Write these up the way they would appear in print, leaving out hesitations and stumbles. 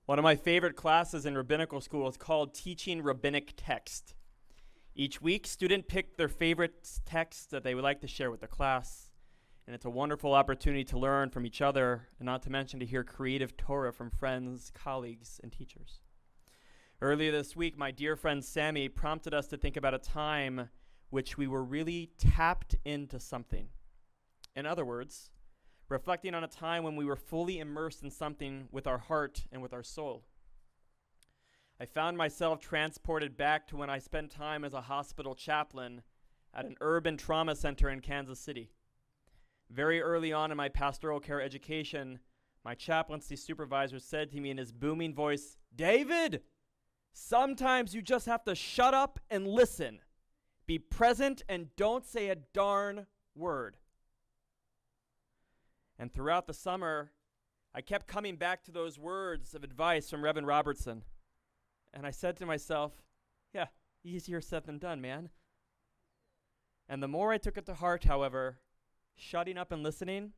One of my favorite classes in rabbinical school is called Teaching Rabbinic Text. Each week, students pick their favorite text that they would like to share with the class, and it's a wonderful opportunity to learn from each other, and not to mention to hear creative Torah from friends, colleagues, and teachers. Earlier this week, my dear friend Sammy prompted us to think about a time which we were really tapped into something. In other words, reflecting on a time when we were fully immersed in something with our heart and with our soul. I found myself transported back to when I spent time as a hospital chaplain at an urban trauma center in Kansas City. Very early on in my pastoral care education, my chaplaincy supervisor said to me in his booming voice, "David, sometimes you just have to shut up and listen. Be present and don't say a darn word." And throughout the summer, I kept coming back to those words of advice from Reverend Robertson. And I said to myself, yeah, easier said than done, man. And the more I took it to heart, however, shutting up and listening,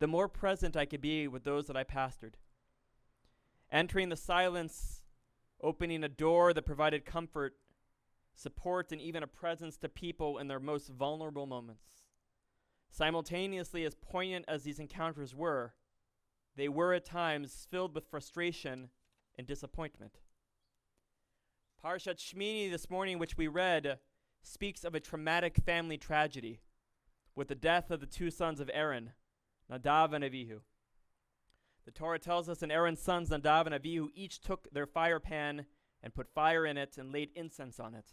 the more present I could be with those that I pastored. Entering the silence, opening a door that provided comfort, support, and even a presence to people in their most vulnerable moments. Simultaneously, as poignant as these encounters were, they were at times filled with frustration and disappointment. Parashat Shemini this morning, which we read, speaks of a traumatic family tragedy with the death of the two sons of Aaron, Nadav and Avihu. The Torah tells us, and Aaron's sons, Nadav and Avihu, each took their fire pan and put fire in it and laid incense on it.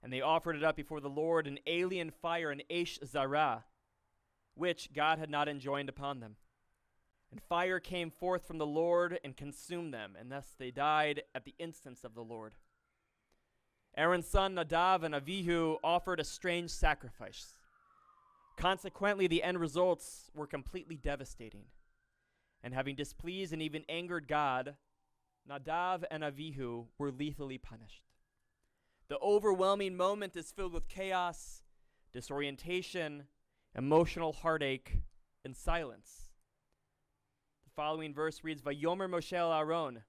And they offered it up before the Lord, an alien fire, an Eish Zarah, which God had not enjoined upon them. And fire came forth from the Lord and consumed them, and thus they died at the instance of the Lord. Aaron's son Nadav and Avihu offered a strange sacrifice. Consequently, the end results were completely devastating. And having displeased and even angered God, Nadav and Avihu were lethally punished. The overwhelming moment is filled with chaos, disorientation, emotional heartache, and silence. The following verse reads, Vayomer Moshe el Aaron,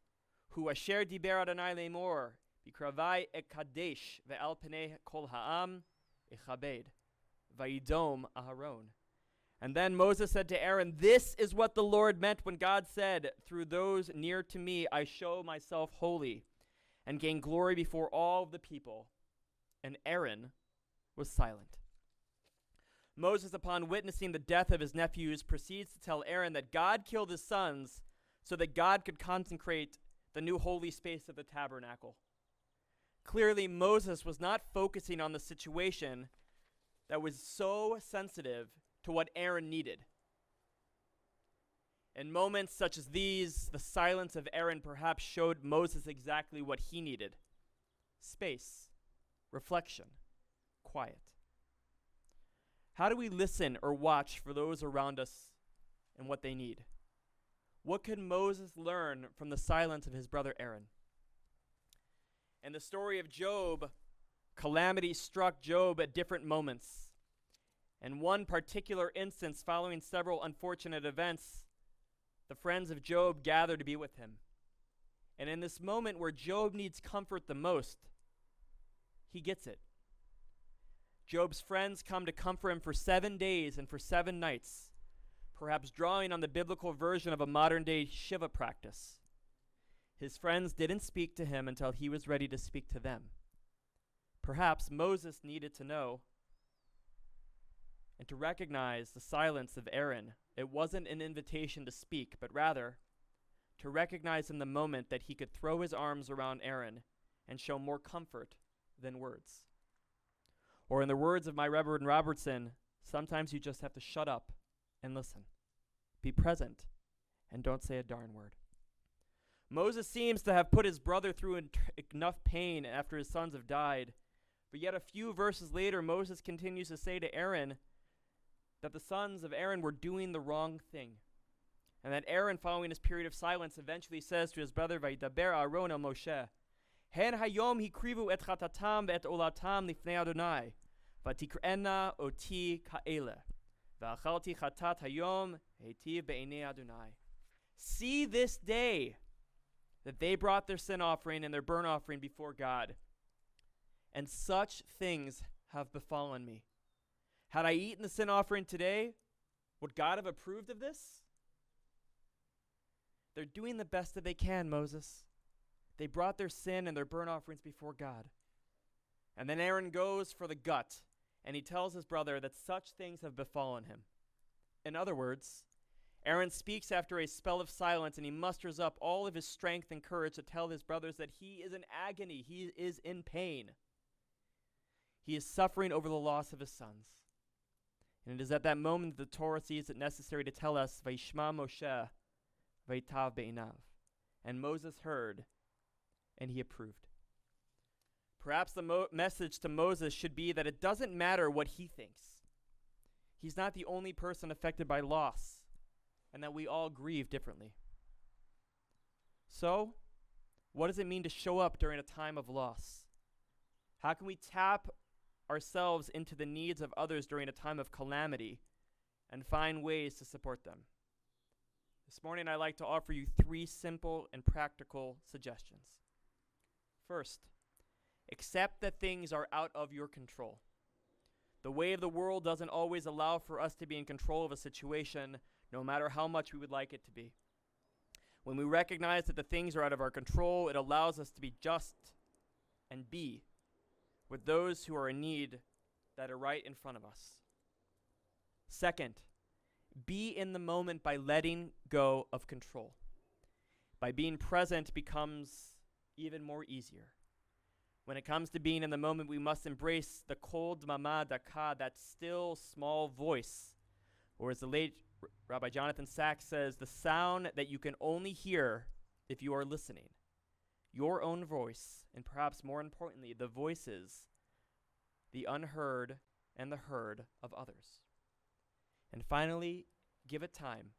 hu asher diber Adonai lemor, bikravai ekadesh ve'al penei kol ha'am echabed, vayidom Aharon. And then Moses said to Aaron, this is what the Lord meant when God said, through those near to me I show myself holy, and gain glory before all of the people. And Aaron was silent. Moses, upon witnessing the death of his nephews, proceeds to tell Aaron that God killed his sons so that God could consecrate the new holy space of the tabernacle. Clearly, Moses was not focusing on the situation that was so sensitive to what Aaron needed. In moments such as these, the silence of Aaron perhaps showed Moses exactly what he needed: space, reflection, quiet. How do we listen or watch for those around us and what they need? What could Moses learn from the silence of his brother Aaron? In the story of Job, calamity struck Job at different moments. In one particular instance, following several unfortunate events, the friends of Job gathered to be with him. And in this moment where Job needs comfort the most, he gets it. Job's friends come to comfort him for 7 days and for 7 nights, perhaps drawing on the biblical version of a modern-day Shiva practice. His friends didn't speak to him until he was ready to speak to them. Perhaps Moses needed to know and to recognize the silence of Aaron. It wasn't an invitation to speak, but rather to recognize in the moment that he could throw his arms around Aaron and show more comfort than words. Or in the words of my Reverend Robertson, sometimes you just have to shut up and listen. Be present and don't say a darn word. Moses seems to have put his brother through enough pain after his sons have died, but yet a few verses later, Moses continues to say to Aaron that the sons of Aaron were doing the wrong thing, and that Aaron, following his period of silence, eventually says to his brother, Vayidaber Aaron el Moshe, Hen hayom hikrivu et chatatam ve'et olatam lifnei Adonai, vatikrena oti ka'ele, va'achalti chatat hayom heitiv be'enei Adonai. See this day that they brought their sin offering and their burnt offering before God. And such things have befallen me. Had I eaten the sin offering today, would God have approved of this? They're doing the best that they can, Moses. They brought their sin and their burnt offerings before God. And then Aaron goes for the gut, and he tells his brother that such things have befallen him. In other words, Aaron speaks after a spell of silence, and he musters up all of his strength and courage to tell his brothers that he is in agony, he is in pain. He is suffering over the loss of his sons. And it is at that moment that the Torah sees it necessary to tell us, Vayishma Moshe, Vayitav Be'inav. And Moses heard, and he approved. Perhaps the message to Moses should be that it doesn't matter what he thinks. He's not the only person affected by loss, and that we all grieve differently. So, what does it mean to show up during a time of loss? How can we tap ourselves into the needs of others during a time of calamity and find ways to support them? This morning, I'd like to offer you 3 simple and practical suggestions. First, accept that things are out of your control. The way of the world doesn't always allow for us to be in control of a situation, no matter how much we would like it to be. When we recognize that the things are out of our control, it allows us to be just and be with those who are in need that are right in front of us. Second, be in the moment by letting go of control. By being present becomes even more easier. When it comes to being in the moment, we must embrace the kol dmama daka, that still small voice, or as the late Rabbi Jonathan Sachs says, the sound that you can only hear if you are listening. Your own voice, and perhaps more importantly, the voices, the unheard and the heard of others. And finally, give it time.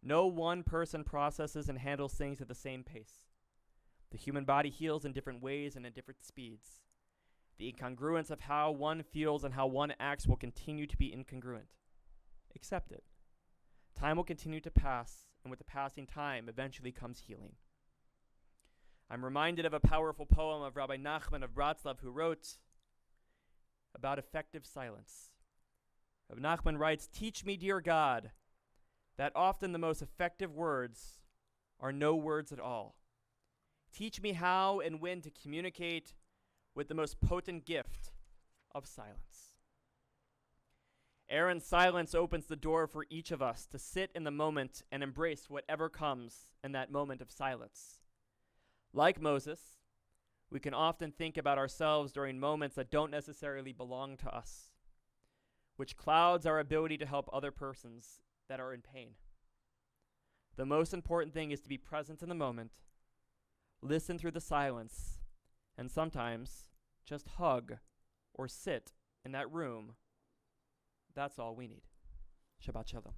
No one person processes and handles things at the same pace. The human body heals in different ways and at different speeds. The incongruence of how one feels and how one acts will continue to be incongruent. Accept it. Time will continue to pass, and with the passing time, eventually comes healing. I'm reminded of a powerful poem of Rabbi Nachman of Bratslav, who wrote about effective silence. Rabbi Nachman writes, "Teach me, dear God, that often the most effective words are no words at all. Teach me how and when to communicate with the most potent gift of silence." Aaron's silence opens the door for each of us to sit in the moment and embrace whatever comes in that moment of silence. Like Moses, we can often think about ourselves during moments that don't necessarily belong to us, which clouds our ability to help other persons that are in pain. The most important thing is to be present in the moment, listen through the silence, and sometimes just hug or sit in that room. That's all we need. Shabbat Shalom.